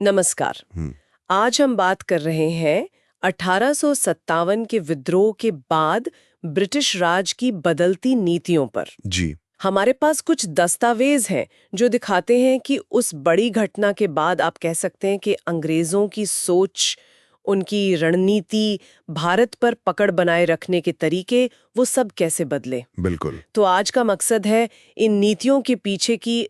नमस्कार। आज हम बात कर रहे हैं 1857 के विद्रोह के बाद ब्रिटिश राज की बदलती नीतियों पर। जी। हमारे पास कुछ दस्तावेज हैं जो दिखाते हैं कि उस बड़ी घटना के बाद आप कह सकते हैं कि अंग्रेजों की सोच, उनकी रणनीति, भारत पर पकड़ बनाए रखने के तरीके, वो सब कैसे बदले। बिल्कुल। तो आज का मकसद है इन नीतियों के पीछे की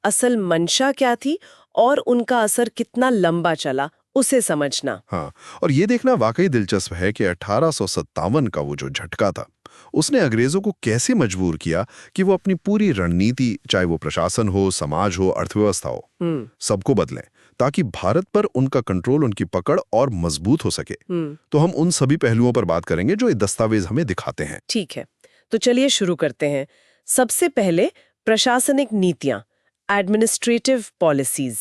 असल मंशा क्या थी और उनका असर कितना लंबा चला, उसे समझना। हाँ, और ये देखना वाकई दिलचस्प है कि 1857 का वो जो झटका था, उसने अंग्रेजों को कैसे मजबूर किया कि वो अपनी पूरी रणनीति, चाहे वो प्रशासन हो, समाज हो, अर्थव्यवस्था हो, सबको बदलें, ताकि भारत पर उनका कंट्रोल, उनकी पकड़ और मजबूत हो सके। तो हम उन सभी पहलुओं पर बात करेंगे जो ये दस्तावेज हमें दिखाते हैं। ठीक है, तो चलिए शुरू करते हैं। सबसे पहले प्रशासनिक नीतियां, एडमिनिस्ट्रेटिव पॉलिसीज।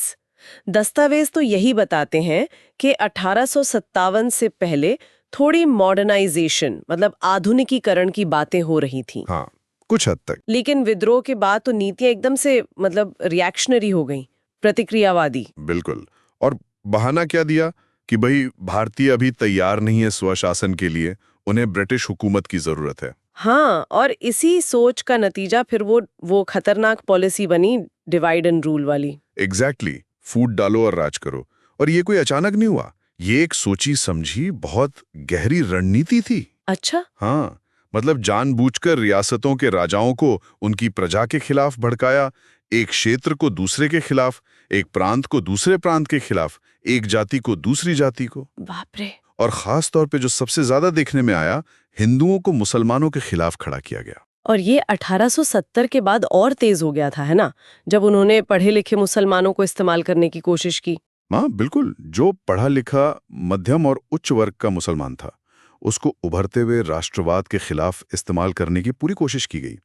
दस्तावेज तो यही बताते हैं कि 1857 से पहले थोड़ी मॉडर्नाइजेशन आधुनिकीकरण की बातें हो रही थीं। हाँ, कुछ हद तक। लेकिन विद्रोह के बाद तो नीतियां एकदम से रिएक्शनरी हो गईं, प्रतिक्रियावादी। बिल्कुल। और बहाना क्या दिया कि भाई भारतीय अभी तैयार नहीं है स्वशासन के लिए, उन्हें ब्रिटिश हुकूमत की जरूरत है। हाँ, और इसी सोच का नतीजा फिर वो खतरनाक पॉलिसी बनी, डिवाइड एंड रूल वाली। एग्जैक्टली। फूट डालो और राज करो। और ये कोई अचानक नहीं हुआ, ये एक सोची समझी बहुत गहरी रणनीति थी। अच्छा। हाँ, मतलब जानबूझकर रियासतों के राजाओं को उनकी प्रजा के खिलाफ भड़काया, एक क्षेत्र को दूसरे के खिलाफ, एक प्रांत को दूसरे प्रांत के खिलाफ, एक जाति को दूसरी जाति को। बाप रे। और खास तौर पे जो सबसे ज्यादा देखने में आया, हिंदुओं को मुसलमानों के खिलाफ खड़ा किया गया। और ये 1870 के बाद और तेज हो गया था, है ना, जब उन्होंने पढ़े लिखे मुसलमानों को इस्तेमाल करने की कोशिश की। हाँ बिल्कुल, जो पढ़ा लिखा मध्यम और उच्च वर्ग का मुसलमान था, उसको उभरते हुए राष्ट्रवाद के खिलाफ इस्तेमाल करने की पूरी कोशिश की गई।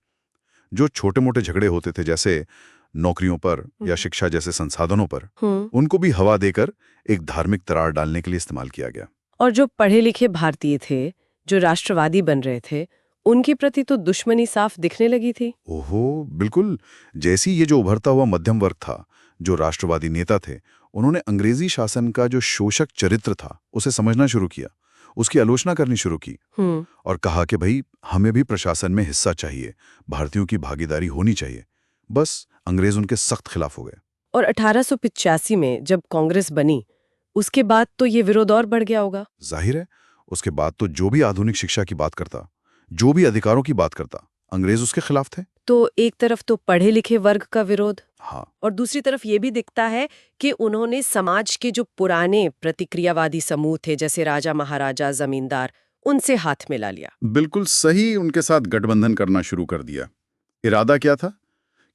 जो छोटे मोटे झगड़े होते थे, जैसे नौकरियों पर या शिक्षा जैसे संसाधनों पर, उनको भी हवा देकर एक धार्मिक दरार डालने के लिए इस्तेमाल किया गया। और जो पढ़े लिखे भारतीय थे, जो राष्ट्रवादी बन रहे थे, उनके प्रति तो दुश्मनी साफ दिखने लगी थी। ओहो बिल्कुल। जैसी ये जो उभरता हुआ मध्यम वर्ग था, जो राष्ट्रवादी नेता थे, उन्होंने अंग्रेजी शासन का जो शोषक चरित्र था उसे समझना शुरू किया, उसकी आलोचना करनी शुरू की और कहा कि भाई हमें भी प्रशासन में हिस्सा चाहिए, भारतीयों की भागीदारी होनी चाहिए। बस अंग्रेज उनके सख्त खिलाफ हो गए। और 1885 में जब कांग्रेस बनी, उसके बाद तो ये विरोध और बढ़ गया होगा। जाहिर है, उसके बाद तो जो भी आधुनिक शिक्षा की बात करता, जो भी अधिकारों की बात करता, अंग्रेज उसके खिलाफ थे। तो एक तरफ तो पढ़े लिखे वर्ग का विरोध, हाँ, और दूसरी तरफ ये भी दिखता है कि उन्होंने समाज के जो पुराने प्रतिक्रियावादी समूह थे, जैसे राजा महाराजा, जमींदार, उनसे हाथ मिला लिया। बिल्कुल सही, उनके साथ गठबंधन करना शुरू कर दिया। इरादा क्या था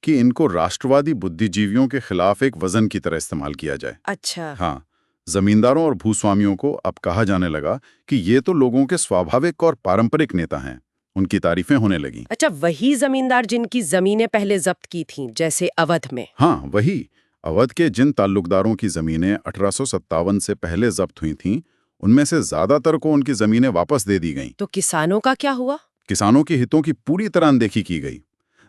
कि इनको राष्ट्रवादी बुद्धिजीवियों के खिलाफ एक वजन की तरह इस्तेमाल किया जाए। अच्छा। हाँ, जमींदारों और भूस्वामियों को अब कहा जाने लगा कि ये तो लोगों के स्वाभाविक और पारंपरिक नेता हैं, उनकी तारीफें होने लगी। अच्छा, वही जमींदार जिनकी जमीनें पहले जब्त की थीं, जैसे अवध में। हाँ, वही। अवध के जिन ताल्लुकदारों की जमीनें 1857 से पहले जब्त हुई थीं, उनमें से ज्यादातर को उनकी जमीनें वापस दे दी गईं। तो किसानों का क्या हुआ? किसानों के हितों की पूरी तरह अनदेखी की गई।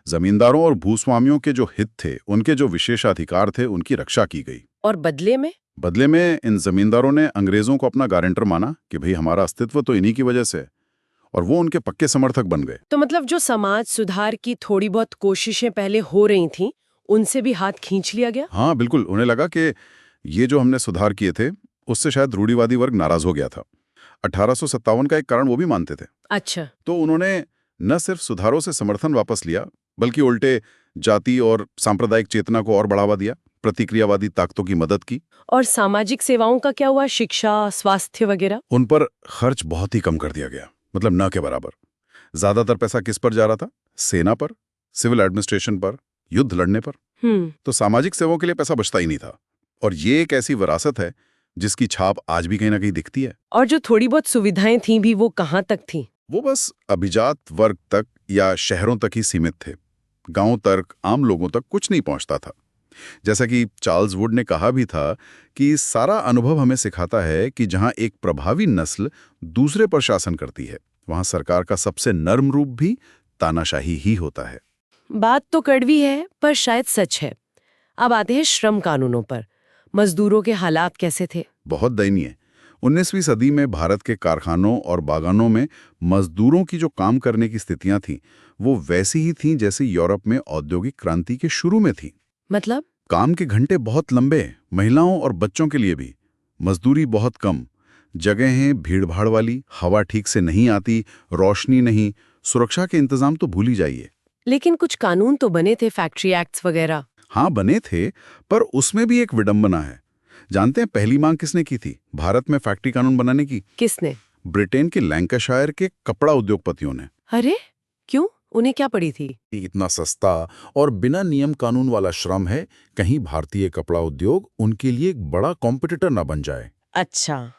जमींदारों और भूस्वामियों के जो हित थे, उनके जो विशेषाधिकार थे, उनकी रक्षा की गई। और बदले में इन जमींदारों ने अंग्रेजों को अपना गारंटर माना कि भाई हमारा अस्तित्व तो इन्हीं की वजह से, और वो उनके पक्के समर्थक बन गए। तो जो समाज सुधार की थोड़ी बहुत कोशिशें पहले हो रही थीं, उनसे भी हाथ खींच लिया गया। हाँ बिल्कुल, उन्हें लगा कि ये जो हमने सुधार किए थे, उससे शायद रूढ़िवादी वर्ग नाराज हो गया था। 1857 का एक कारण वो भी मानते थे। अच्छा। तो उन्होंने न सिर्फ सुधारों से समर्थन वापस लिया, बल्कि उल्टे जाति और सांप्रदायिक चेतना को और बढ़ावा दिया, प्रतिक्रियावादी ताकतों की मदद की। और सामाजिक सेवाओं का क्या हुआ? शिक्षा, स्वास्थ्य वगैरह? उन पर खर्च बहुत ही कम कर दिया गया, मतलब न के बराबर। ज्यादातर पैसा किस पर जा रहा था? सेना पर, सिविल एडमिनिस्ट्रेशन पर, युद्ध लड़ने पर। तो सामाजिक सेवाओं के लिए पैसा बचता ही नहीं था। और ये एक ऐसी विरासत है जिसकी छाप आज भी कहीं ना कहीं दिखती है। और जो थोड़ी बहुत सुविधाएं थीं भी, वो कहाँ तक थीं? वो बस अभिजात वर्ग तक या शहरों तक ही सीमित थे। गांवों तक, आम लोगों तक कुछ नहीं पहुंचता था। जैसा कि चार्ल्स वुड ने कहा भी था कि सारा अनुभव हमें सिखाता है कि जहां एक प्रभावी नस्ल दूसरे पर शासन करती है, वहां सरकार का सबसे नर्म रूप भी तानाशाही ही होता है। बात तो कड़वी है, पर शायद सच है। अब आते हैं श्रम कानूनों पर। मजदूरों के हालात कैसे थे? बहुत दयनीय। 19वीं सदी में भारत के कारखानों और बागानों में मजदूरों की जो काम करने की स्थितियां थीं, वो वैसी ही थीं जैसे यूरोप में औद्योगिक क्रांति के शुरू में थी। मतलब? काम के घंटे बहुत लंबे, महिलाओं और बच्चों के लिए भी। मजदूरी बहुत कम, जगहें भीड़भाड़ वाली, हवा ठीक से नहीं आती, रोशनी नहीं, सुरक्षा के इंतजाम तो भूल ही जाइए। लेकिन कुछ कानून तो बने थे, फैक्ट्री एक्ट्स वगैरह। हाँ बने थे, पर उसमें भी एक विडंबना है। जानते हैं पहली मांग किसने की थी भारत में फैक्ट्री कानून बनाने की? किसने? ब्रिटेन के लैंकाशायर के कपड़ा उद्योगपतियों ने। अरे क्यों? उन्हें क्या पड़ी थी? इतना सस्ता और बिना नियम कानून वाला श्रम है, कहीं भारतीय कपड़ा उद्योग उनके लिए एक बड़ा कॉम्पिटिटर ना बन जाए। अच्छा,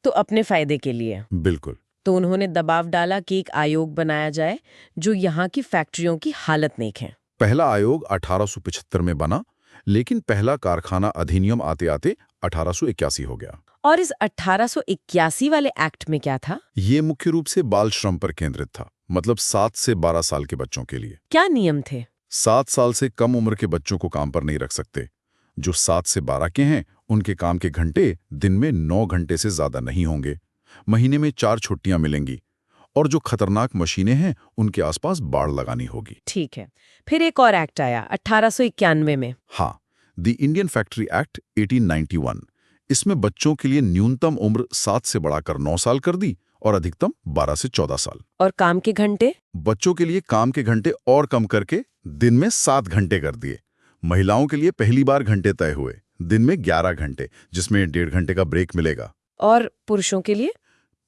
तो अपने फायदे के लिए। बिल्कुल। तो उन्होंने दबाव डाला कि एक आयोग बनाया जाए जो यहाँ की फैक्ट्रियों की हालत देखे। पहला आयोग 1875 में बना, लेकिन पहला कारखाना अधिनियम आते आते 1881 हो गया। और इस 1881 वाले एक्ट में क्या था? ये मुख्य रूप से बाल श्रम पर केंद्रित था, मतलब 7 से 12 साल के बच्चों के लिए। क्या नियम थे? 7 साल से कम उम्र के बच्चों को काम पर नहीं रख सकते। जो 7 से 12 के हैं, उनके काम के घंटे दिन में 9 घंटे से ज्यादा नहीं होंगे। महीने में 4 छुट्टियां मिलेंगी। और जो खतरनाक मशीनें हैं, उनके आसपास बाड़ लगानी होगी। ठीक है। फिर एक और एक्ट आया 1891 में। हाँ, द इंडियन फैक्ट्री एक्ट 1891। इसमें बच्चों के लिए न्यूनतम उम्र 7 से बढ़ाकर 9 साल कर दी और अधिकतम 12 से 14 साल। और काम के घंटे? बच्चों के लिए काम के घंटे और कम करके दिन में 7 घंटे कर दिए। महिलाओं के लिए पहली बार घंटे तय हुए, दिन में 11 घंटे, जिसमें 1.5 घंटे का ब्रेक मिलेगा। और पुरुषों के लिए?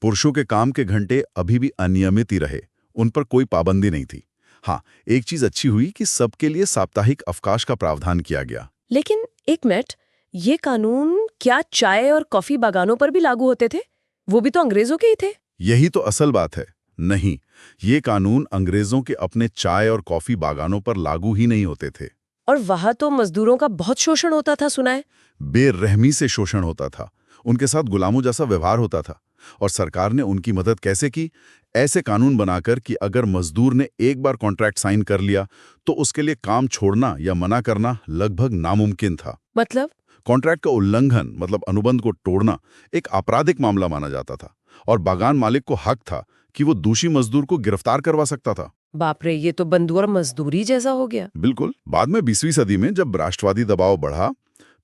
पुरुषों के काम के घंटे अभी भी अनियमित ही रहे, उन पर कोई पाबंदी नहीं थी। हाँ, एक चीज अच्छी हुई कि सबके लिए साप्ताहिक अवकाश का प्रावधान किया गया। लेकिन एक मिनट, ये कानून क्या चाय और कॉफी बागानों पर भी लागू होते थे? वो भी तो अंग्रेजों के ही थे। यही तो असल बात है। नहीं, ये कानून अंग्रेजों के अपने चाय और कॉफी बागानों पर लागू ही नहीं होते थे। और वहां तो मजदूरों का बहुत शोषण होता था, सुना है। बेरहमी से शोषण होता था, उनके साथ गुलामों जैसा व्यवहार होता था। और सरकार ने उनकी मदद कैसे की? ऐसे कानून बनाकर कि अगर मजदूर ने एक बार कॉन्ट्रैक्ट साइन कर लिया तो उसके लिए काम छोड़ना या मना करना लगभग नामुमकिन था। मतलब? कॉन्ट्रैक्ट का उल्लंघन, मतलब अनुबंध को तोड़ना, एक आपराधिक मामला माना जाता था और बागान मालिक को हक था कि वो दोषी मजदूर को गिरफ्तार करवा सकता था। बाप रे, ये तो बंधुआ मजदूरी जैसा हो गया। बिल्कुल। बाद में 20वीं सदी में जब राष्ट्रवादी दबाव बढ़ा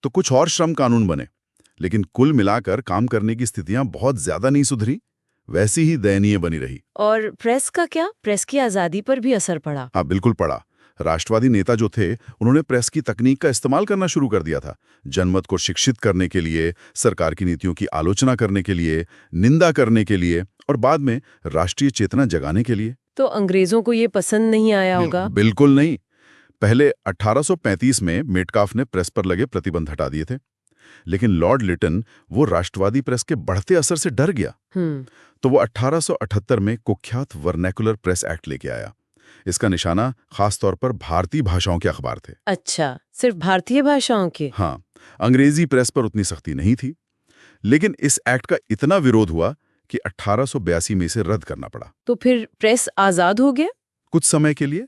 तो कुछ और श्रम कानून बने, लेकिन कुल मिलाकर काम करने की स्थितियां बहुत ज्यादा नहीं सुधरी, वैसी ही दयनीय बनी रही। और प्रेस का क्या? प्रेस की आजादी पर भी असर पड़ा? हाँ, बिल्कुल पड़ा। राष्ट्रवादी नेता जो थे, उन्होंने प्रेस की तकनीक का इस्तेमाल करना शुरू कर दिया था। जनमत को शिक्षित करने के लिए, सरकार की नीतियों की आलोचना करने के लिए, निंदा करने के लिए और बाद में राष्ट्रीय चेतना जगाने के लिए। तो अंग्रेजों को ये पसंद नहीं आया होगा? बिल्कुल नहीं। पहले 1835 में मेटकाफ ने प्रेस पर लगे प्रतिबंध हटा दिए थे, लेकिन लॉर्ड लिटन वो राष्ट्रवादी प्रेस के बढ़ते असर से डर गया। तो वो 1878 में कुख्यात वर्नैकुलर प्रेस एक्ट लेके आया। इसका निशाना खासतौर पर भारतीय भाषाओं के अखबार थे। अच्छा, सिर्फ भारतीय भाषाओं के? हाँ, अंग्रेजी प्रेस पर उतनी सख्ती नहीं थी। लेकिन इस एक्ट का इतना विरोध हुआ कि 1882 में इसे रद्द करना पड़ा। तो फिर प्रेस आजाद हो गया? कुछ समय के लिए,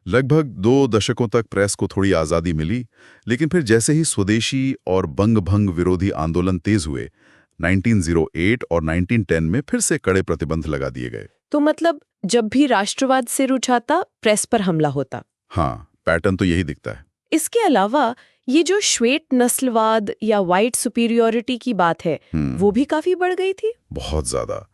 लगभग 2 दशकों तक प्रेस को थोड़ी आज़ादी मिली, लेकिन फिर जैसे ही स्वदेशी और बंग-भंग विरोधी आंदोलन तेज हुए, 1908 और 1910 में फिर से कड़े प्रतिबंध लगा दिए गए। तो मतलब जब भी राष्ट्रवाद सिर उठाता, प्रेस पर हमला होता? हाँ, पैटर्न तो यही दिखता है। इसके अलावा ये जो श्वेत नस्लवाद या व्हाइट सुपीरियोरिटी की बात है, वो भी काफी बढ़ गई थी। बहुत ज्यादा।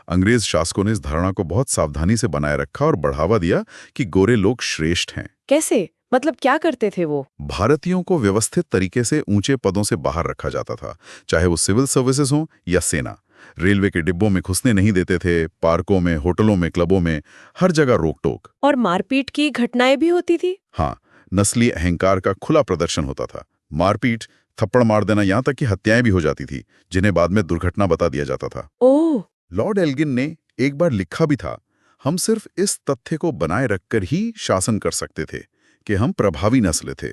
अंग्रेज शासकों ने इस धारणा को बहुत सावधानी से बनाए रखा और बढ़ावा दिया कि गोरे लोग श्रेष्ठ हैं। कैसे? मतलब क्या करते थे वो? भारतीयों को व्यवस्थित तरीके से ऊंचे पदों से बाहर रखा जाता था, चाहे वो सिविल सर्विसेज हो या सेना। रेलवे के डिब्बों में घुसने नहीं देते थे, पार्कों में, होटलों में, क्लबों में, हर जगह रोक टोक। और मारपीट की घटनाएं भी होती थी? हाँ, नस्ली अहंकार का खुला प्रदर्शन होता था। मारपीट, थप्पड़ मार देना, यहाँ तक कि हत्याएं भी हो जाती थी, जिन्हें बाद में दुर्घटना बता दिया जाता था। ओह! लॉर्ड एल्गिन ने एक बार लिखा भी था, हम सिर्फ इस तथ्य को बनाए रखकर ही शासन कर सकते थे कि हम प्रभावी नस्ल थे।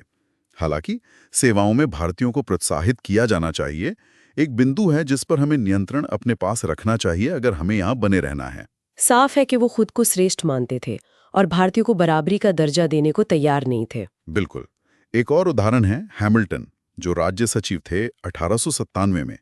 हालांकि सेवाओं में भारतीयों को प्रोत्साहित किया जाना चाहिए, एक बिंदु है जिस पर हमें नियंत्रण अपने पास रखना चाहिए अगर हमें यहाँ बने रहना है। साफ है कि वो खुद को श्रेष्ठ मानते थे और भारतीयों को बराबरी का दर्जा देने को तैयार नहीं थे। बिल्कुल। एक और उदाहरण है हैमिल्टन, जो राज्य सचिव थे 1897 में,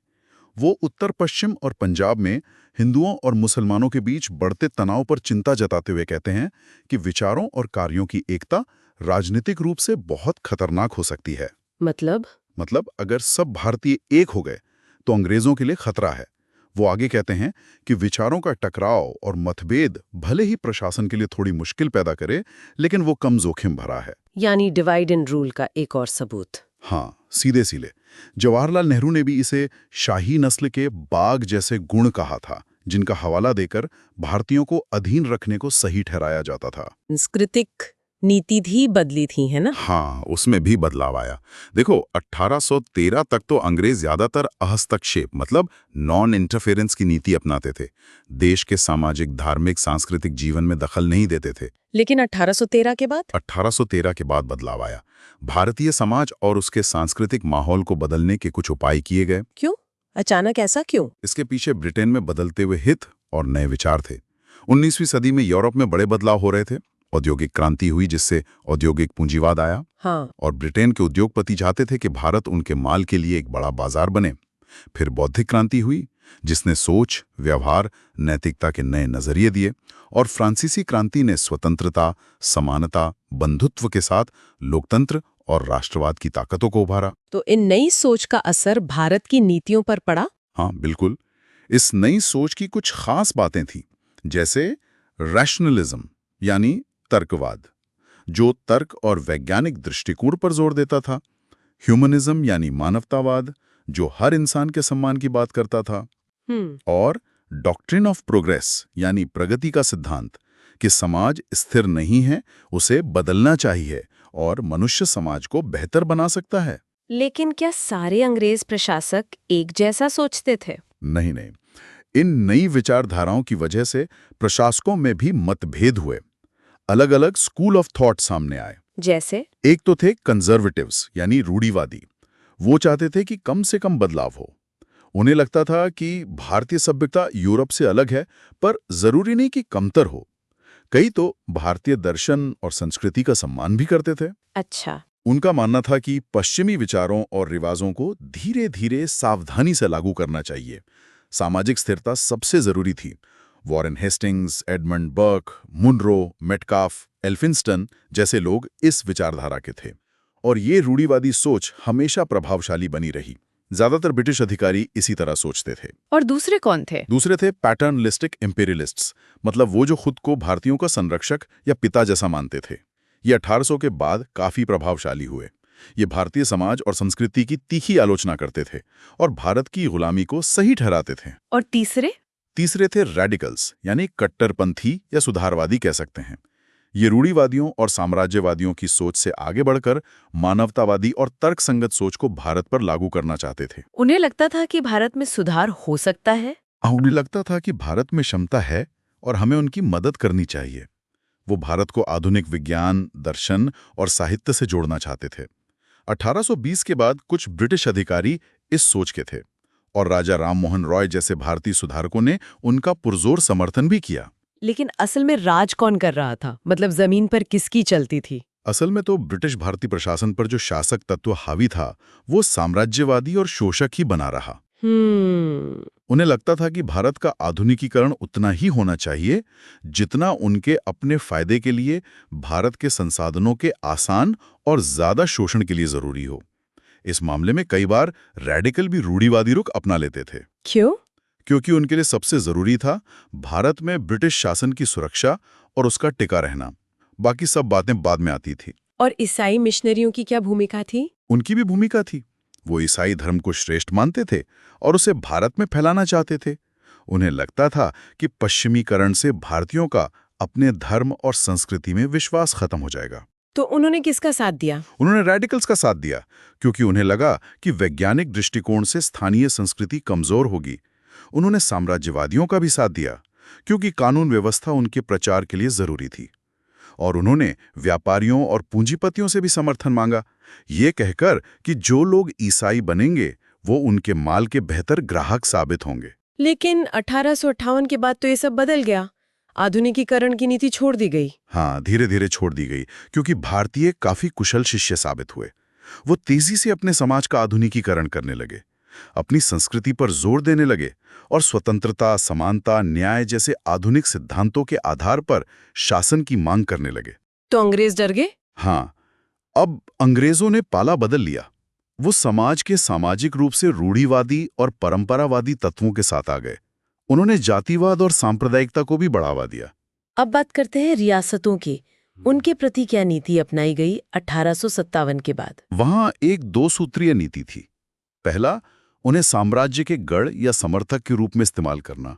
वो उत्तर पश्चिम और पंजाब में हिंदुओं और मुसलमानों के बीच बढ़ते तनाव पर चिंता जताते हुए कहते हैं कि विचारों और कार्यों की एकता राजनीतिक रूप से बहुत खतरनाक हो सकती है। मतलब अगर सब भारतीय एक हो गए तो अंग्रेजों के लिए खतरा है। वो आगे कहते हैं कि विचारों का टकराव और मतभेद भले ही प्रशासन के लिए थोड़ी मुश्किल पैदा करे, लेकिन वो कम जोखिम भरा है। यानी डिवाइड एंड रूल का एक और सबूत। हाँ, सीधे सीधे। जवाहरलाल नेहरू ने भी इसे शाही नस्ल के बाघ जैसे गुण कहा था, जिनका हवाला देकर भारतीयों को अधीन रखने को सही ठहराया जाता था। सांस्कृतिक नीति भी बदली थी, है ना? हाँ, उसमें भी बदलाव आया। देखो, 1813 तक तो अंग्रेज ज्यादातर हस्तक्षेप मतलब नॉन इंटरफेरेंस की नीति अपनाते थे। देश के सामाजिक, धार्मिक, सांस्कृतिक जीवन में दखल नहीं देते थे। लेकिन 1813 के बाद 1813 के बाद बदलाव आया। भारतीय समाज और उसके सांस्कृतिक माहौल को बदलने के कुछ उपाय किए गए। क्यों? अचानक ऐसा क्यों? इसके पीछे ब्रिटेन में बदलते हुए हित और नए विचार थे। 19वीं सदी में यूरोप में बड़े बदलाव हो रहे थे। औद्योगिक क्रांति हुई, जिससे औद्योगिक पूंजीवाद आया। हाँ। और ब्रिटेन के उद्योगपति चाहते थे कि भारत उनके माल के लिए एक बड़ा बाजार बने। फिर बौद्धिक क्रांति हुई, जिसने सोच, व्यवहार, नैतिकता के नए नजरिए दिए। और फ्रांसीसी क्रांति ने स्वतंत्रता, समानता, बंधुत्व के साथ लोकतंत्र और राष्ट्रवाद की ताकतों को उभारा। तो इन नई सोच का असर भारत की नीतियों पर पड़ा? हाँ, बिल्कुल। इस नई सोच की कुछ खास बातें थीं, जैसे रैशनलिज्म यानी तर्कवाद, जो तर्क और वैज्ञानिक दृष्टिकोण पर जोर देता था। ह्यूमनिज्म यानी मानवतावाद, जो हर इंसान के सम्मान की बात करता था। और डॉक्ट्रिन ऑफ प्रोग्रेस यानी प्रगति का सिद्धांत कि समाज स्थिर नहीं है, उसे बदलना चाहिए और मनुष्य समाज को बेहतर बना सकता है। लेकिन क्या सारे अंग्रेज प्रशासक एक जैसा सोचते थे? नहीं। इन नई विचारधाराओं की वजह से प्रशासकों में भी मतभेद हुए। अलग अलग स्कूल ऑफ थॉट सामने आए। जैसे एक तो थे कंजर्वेटिव्स यानी रूढ़िवादी। वो चाहते थे कि कम से कम बदलाव हो। उन्हें लगता था कि भारतीय सभ्यता यूरोप से अलग है, पर जरूरी नहीं कि कमतर हो। कई तो भारतीय दर्शन और संस्कृति का सम्मान भी करते थे। अच्छा। उनका मानना था कि पश्चिमी विचारों और रिवाजों को धीरे धीरे सावधानी से लागू करना चाहिए। सामाजिक स्थिरता सबसे जरूरी थी। Warren Hastings, Edmund Burke, Munro, Metcalfe, Elphinstone जैसे लोग इस विचारधारा के थे। और ये रूढ़िवादी सोच हमेशा प्रभावशाली बनी रही। ज्यादातर ब्रिटिश अधिकारी इसी तरह सोचते थे। और दूसरे कौन थे? दूसरे थे पैटर्नलिस्टिक इंपीरियलिस्ट्स, मतलब वो जो खुद को भारतीयों का संरक्षक या पिता जैसा मानते थे। ये 1800 के बाद काफी प्रभावशाली हुए। ये भारतीय समाज और संस्कृति की तीखी आलोचना करते थे और भारत की गुलामी को सही ठहराते थे। और तीसरे थे रेडिकल्स यानी कट्टरपंथी या सुधारवादी कह सकते हैं। ये रूढ़िवादियों और साम्राज्यवादियों की सोच से आगे बढ़कर मानवतावादी और तर्कसंगत सोच को भारत पर लागू करना चाहते थे। उन्हें लगता था कि भारत में सुधार हो सकता है। उन्हें लगता था कि भारत में क्षमता है और हमें उनकी मदद करनी चाहिए। वो भारत को आधुनिक विज्ञान, दर्शन और साहित्य से जोड़ना चाहते थे। 1820 के बाद कुछ ब्रिटिश अधिकारी इस सोच के थे और राजा राम मोहन रॉय जैसे भारतीय सुधारकों ने उनका पुरजोर समर्थन भी किया। लेकिन असल में राज कौन कर रहा था? मतलब जमीन पर किसकी चलती थी? असल में तो ब्रिटिश भारतीय प्रशासन पर जो शासक तत्व हावी था, वो साम्राज्यवादी और शोषक ही बना रहा। उन्हें लगता था कि भारत का आधुनिकीकरण उतना ही होना चाहिए जितना उनके अपने फायदे के लिए भारत के संसाधनों के आसान और ज्यादा शोषण के लिए जरूरी हो। इस मामले में कई बार रेडिकल भी रूढ़िवादी रुख अपना लेते थे। क्यों? क्योंकि उनके लिए सबसे जरूरी था भारत में ब्रिटिश शासन की सुरक्षा और उसका टिका रहना। बाकी सब बातें बाद में आती थी। और ईसाई मिशनरियों की क्या भूमिका थी? उनकी भी भूमिका थी। वो ईसाई धर्म को श्रेष्ठ मानते थे और उसे भारत में फैलाना चाहते थे। उन्हें लगता था कि पश्चिमीकरण से भारतीयों का अपने धर्म और संस्कृति में विश्वास खत्म हो जाएगा। तो उन्होंने किसका साथ दिया? उन्होंने रेडिकल्स का साथ दिया, क्योंकि उन्हें लगा कि वैज्ञानिक दृष्टिकोण से स्थानीय संस्कृति कमजोर होगी। उन्होंने साम्राज्यवादियों का भी साथ दिया, क्योंकि कानून व्यवस्था उनके प्रचार के लिए जरूरी थी। और उन्होंने व्यापारियों और पूंजीपतियों से भी समर्थन मांगा, ये कहकर कि जो लोग ईसाई बनेंगे वो उनके माल के बेहतर ग्राहक साबित होंगे। लेकिन 1858 के बाद तो ये सब बदल गया। आधुनिकीकरण की नीति छोड़ दी गई। हाँ, धीरे धीरे छोड़ दी गई, क्योंकि भारतीय काफी कुशल शिष्य साबित हुए। वो तेजी से अपने समाज का आधुनिकीकरण करने लगे, अपनी संस्कृति पर जोर देने लगे और स्वतंत्रता, समानता, न्याय जैसे आधुनिक सिद्धांतों के आधार पर शासन की मांग करने लगे। तो अंग्रेज डर गए? हाँ, अब अंग्रेजों ने पाला बदल लिया। वो समाज के सामाजिक रूप से रूढ़िवादी और परंपरावादी तत्वों के साथ आ गए। उन्होंने जातिवाद और सांप्रदायिकता को भी बढ़ावा दिया। अब बात करते हैं रियासतों की। उनके प्रति क्या नीति अपनाई गई 1857 के बाद? वहां एक दो सूत्रीय नीति थी। पहला, उन्हें साम्राज्य के गढ़ या समर्थक के रूप में इस्तेमाल करना,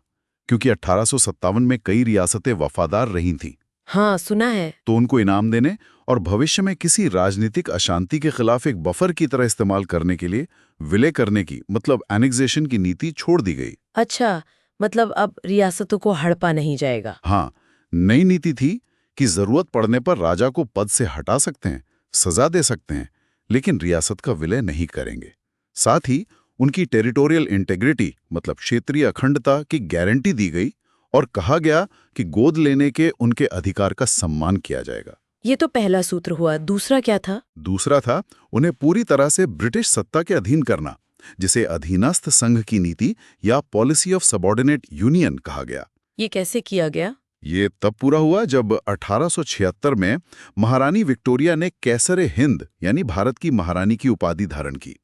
क्योंकि 1857 में कई रियासतें वफादार रही थीं। हाँ, सुना है। तो उनको इनाम देने और भविष्य में किसी राजनीतिक अशांति के खिलाफ एक बफर की तरह इस्तेमाल करने के लिए विलय करने की, मतलब एनेक्सेशन की नीति छोड़ दी गई। अच्छा, मतलब अब रियासतों को हड़पा नहीं जाएगा। हाँ, नई नीति थी कि जरूरत पड़ने पर राजा को पद से हटा सकते हैं, सजा दे सकते हैं, लेकिन रियासत का विलय नहीं करेंगे। साथ ही उनकी टेरिटोरियल इंटेग्रिटी, मतलब क्षेत्रीय अखंडता की गारंटी दी गई और कहा गया कि गोद लेने के उनके अधिकार का सम्मान किया जाएगा। ये तो पहला सूत्र हुआ। दूसरा क्या था? दूसरा था उन्हें पूरी तरह से ब्रिटिश सत्ता के अधीन करना, जिसे अधीनस्थ संघ की नीति या पॉलिसी ऑफ सबऑर्डिनेट यूनियन कहा गया। ये कैसे किया गया? ये तब पूरा हुआ जब 1876 में महारानी विक्टोरिया ने कैसरे हिंद यानी भारत की महारानी की उपाधि धारण की।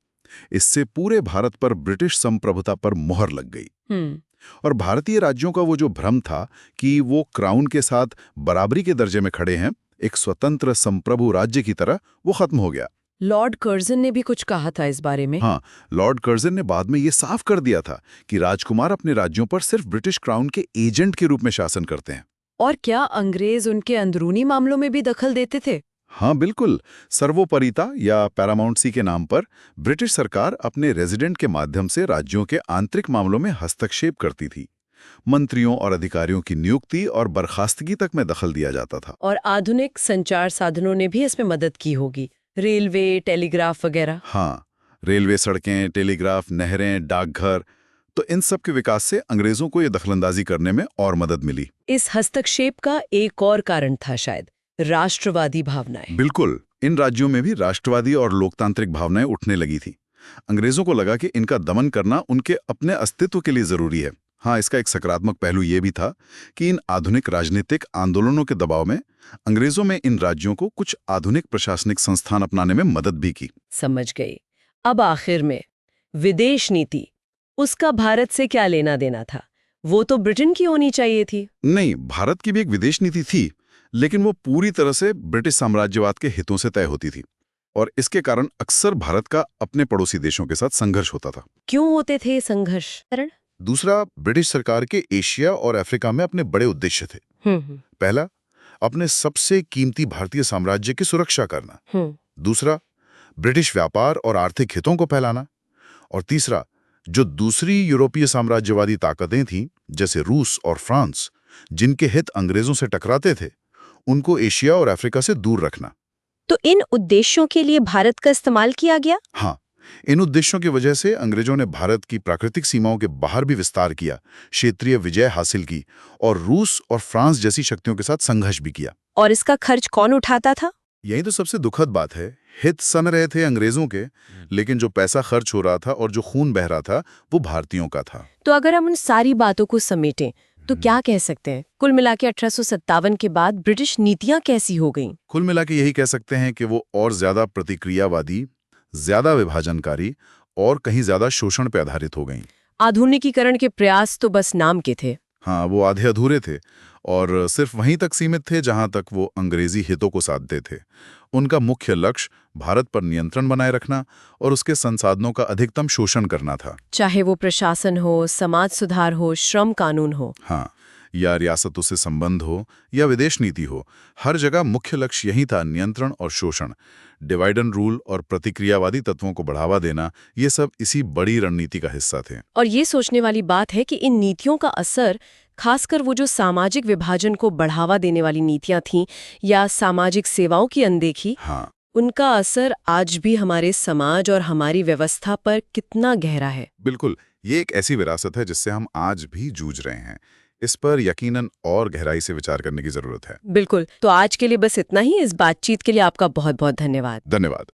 इससे पूरे भारत पर ब्रिटिश संप्रभुता पर मोहर लग गई और भारतीय राज्यों का वो जो भ्रम था कि वो क्राउन के साथ बराबरी के दर्जे में खड़े हैं, एक स्वतंत्र संप्रभु राज्य की तरह, वो खत्म हो गया। लॉर्ड कर्जन ने भी कुछ कहा था इस बारे में। हाँ, लॉर्ड कर्जन ने बाद में ये साफ कर दिया था कि राजकुमार अपने राज्यों पर सिर्फ ब्रिटिश क्राउन के एजेंट के रूप में शासन करते हैं। और क्या अंग्रेज उनके अंदरूनी मामलों में भी दखल देते थे? हाँ बिल्कुल। सर्वोपरिता या पैरामाउंटेंसी के नाम पर ब्रिटिश सरकार अपने रेजिडेंट के माध्यम से राज्यों के आंतरिक मामलों में हस्तक्षेप करती थी। मंत्रियों और अधिकारियों की नियुक्ति और बर्खास्तगी तक में दखल दिया जाता था। और आधुनिक संचार साधनों ने भी इसमें मदद की होगी, रेलवे, टेलीग्राफ वगैरह। हाँ, रेलवे, सड़कें, टेलीग्राफ, नहरें, डाकघर, तो इन सब के विकास से अंग्रेजों को ये दखलंदाजी करने में और मदद मिली। इस हस्तक्षेप का एक और कारण था शायद राष्ट्रवादी भावनाएं। बिल्कुल, इन राज्यों में भी राष्ट्रवादी और लोकतांत्रिक भावनाएं उठने लगी थी। अंग्रेजों को लगा कि इनका दमन करना उनके अपने अस्तित्व के लिए जरूरी है। हाँ, इसका एक सकारात्मक पहलू ये भी था कि इन आधुनिक राजनीतिक आंदोलनों के दबाव में अंग्रेजों में इन राज्यों को कुछ आधुनिक प्रशासनिक संस्थान अपनाने में मदद भी की। समझ गई। अब आखिर में विदेश नीति, उसका भारत से क्या लेना देना था? वो तो ब्रिटेन की होनी चाहिए थी। नहीं, भारत की भी एक विदेश नीति थी, लेकिन वो पूरी तरह से ब्रिटिश साम्राज्यवाद के हितों से तय होती थी और इसके कारण अक्सर भारत का अपने पड़ोसी देशों के साथ संघर्ष होता था। क्यों होते थे संघर्ष? दूसरा, ब्रिटिश सरकार के एशिया और अफ्रीका में अपने बड़े उद्देश्य थे। पहला, अपने सबसे कीमती भारतीय साम्राज्य की सुरक्षा करना। दूसरा, ब्रिटिश व्यापार और आर्थिक हितों को फैलाना। और तीसरा, जो दूसरी यूरोपीय साम्राज्यवादी ताकतें थीं, जैसे रूस और फ्रांस, जिनके हित अंग्रेजों से टकराते थे, उनको एशिया और अफ्रीका से दूर रखना। तो इन उद्देश्यों के लिए भारत का इस्तेमाल किया गया? हाँ, इन उद्देश्यों की वजह से अंग्रेजों ने भारत की प्राकृतिक सीमाओं के बाहर भी विस्तार किया, क्षेत्रीय विजय हासिल की और रूस और फ्रांस जैसी शक्तियों के साथ संघर्ष भी किया। और इसका खर्च कौन उठाता था? यही तो सबसे दुखद बात है। हित सन रहे थे अंग्रेजों के, लेकिन जो पैसा खर्च हो रहा था और जो खून बह रहा था, वो भारतीयों का था। तो अगर हम उन सारी बातों को समेटें तो क्या कह सकते हैं? कुल मिला के 1857 के बाद ब्रिटिश नीतियां कैसी हो गईं? कुल मिला के यही कह सकते हैं कि वो और ज्यादा प्रतिक्रियावादी, ज्यादा विभाजनकारी और कहीं ज्यादा शोषण पे आधारित हो गईं। आधुनिकीकरण के प्रयास तो बस नाम के थे। हाँ, वो आधे अधूरे थे और सिर्फ वहीं तक सीमित थे जहां तक वो अंग्रेजी हितों को साधते थे। उनका मुख्य लक्ष्य भारत पर नियंत्रण बनाए रखना और उसके संसाधनों का अधिकतम शोषण करना था। चाहे वो प्रशासन हो, समाज सुधार हो, श्रम कानून हो। हाँ, या रियासतों से संबंध हो या विदेश नीति हो, हर जगह मुख्य लक्ष्य यही था, नियंत्रण और शोषण। डिवाइड एंड रूल और प्रतिक्रियावादी तत्वों को बढ़ावा देना, ये सब इसी बड़ी रणनीति का हिस्सा थे। और ये सोचने वाली बात है कि इन नीतियों का असर, खासकर वो जो सामाजिक विभाजन को बढ़ावा देने वाली नीतियां थीं या सामाजिक सेवाओं की अनदेखी, हाँ, उनका असर आज भी हमारे समाज और हमारी व्यवस्था पर कितना गहरा है। बिल्कुल, ये एक ऐसी विरासत है जिससे हम आज भी जूझ रहे हैं। इस पर यकीनन और गहराई से विचार करने की जरूरत है। बिल्कुल। तो आज के लिए बस इतना ही। इस बातचीत के लिए आपका बहुत बहुत धन्यवाद। धन्यवाद।